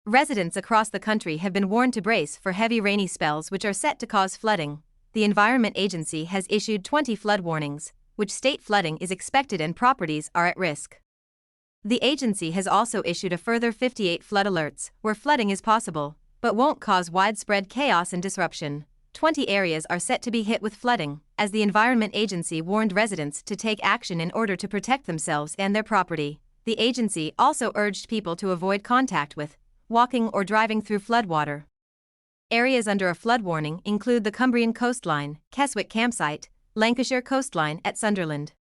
Residents across the country have been warned to brace for heavy rainy spells which are set to cause flooding. The Environment Agency has issued 20 flood warnings, which state flooding is expected and properties are at risk. The agency has also issued a further 58 flood alerts, where flooding is possible, but won't cause widespread chaos and disruption. 20 areas are set to be hit with flooding, as the Environment Agency warned residents to take action in order to protect themselves and their property. The agency also urged people to avoid contact with, walking or driving through floodwater. Areas under a flood warning include the Cumbrian coastline, Keswick campsite, Lancashire coastline at Sunderland.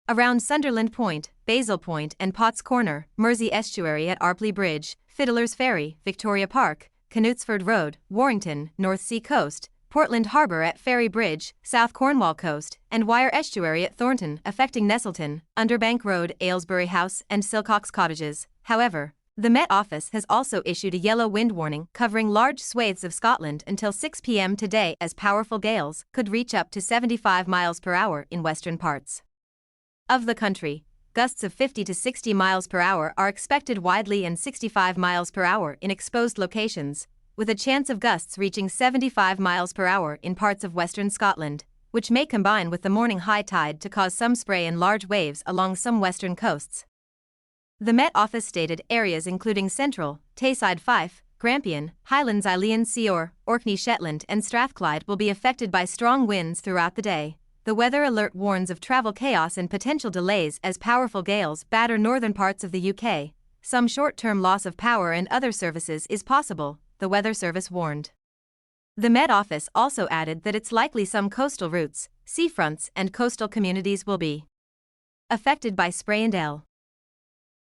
Around Sunderland Point, Basil Point and Potts Corner, Mersey Estuary at Arpley Bridge, Fiddler's Ferry, Victoria Park, Knutsford Road, Warrington, North Sea Coast, Portland Harbour at Ferry Bridge, South Cornwall Coast, and Wyre Estuary at Thornton, affecting Nestleton, Underbank Road, Aylesbury House and Silcox Cottages. However, the Met Office has also issued a yellow wind warning covering large swathes of Scotland until 6 p.m. today, as powerful gales could reach up to 75 miles per hour in western parts of the country. Gusts of 50 to 60 miles per hour are expected widely and 65 miles per hour in exposed locations, with a chance of gusts reaching 75 miles per hour in parts of western Scotland, which may combine with the morning high tide to cause some spray and large waves along some western coasts. The Met Office stated areas including Central, Tayside Fife, Grampian, Highlands Islean Seor, Orkney Shetland and Strathclyde will be affected by strong winds throughout the day. The weather alert warns of travel chaos and potential delays as powerful gales batter northern parts of the UK. Some short-term loss of power and other services is possible, the Weather Service warned. The Met Office also added that it's likely some coastal routes, seafronts and coastal communities will be affected by spray and hail.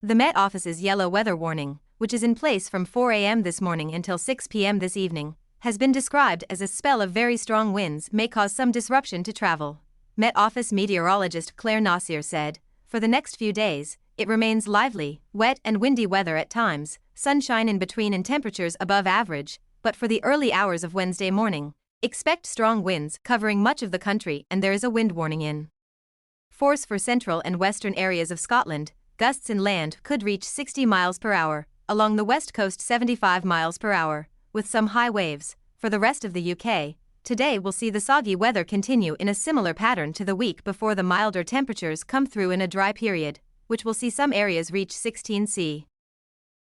The Met Office's yellow weather warning, which is in place from 4 a.m. this morning until 6 p.m. this evening, has been described as a spell of very strong winds may cause some disruption to travel. Met Office meteorologist Claire Nasir said, "For the next few days, it remains lively, wet and windy weather at times, sunshine in between and temperatures above average, but for the early hours of Wednesday morning, expect strong winds covering much of the country and there is a wind warning in force for central and western areas of Scotland. Gusts inland could reach 60 miles per hour, along the west coast 75 miles per hour, with some high waves. For the rest of the UK, today will see the soggy weather continue in a similar pattern to the week before. The milder temperatures come through in a dry period, which will see some areas reach 16°C.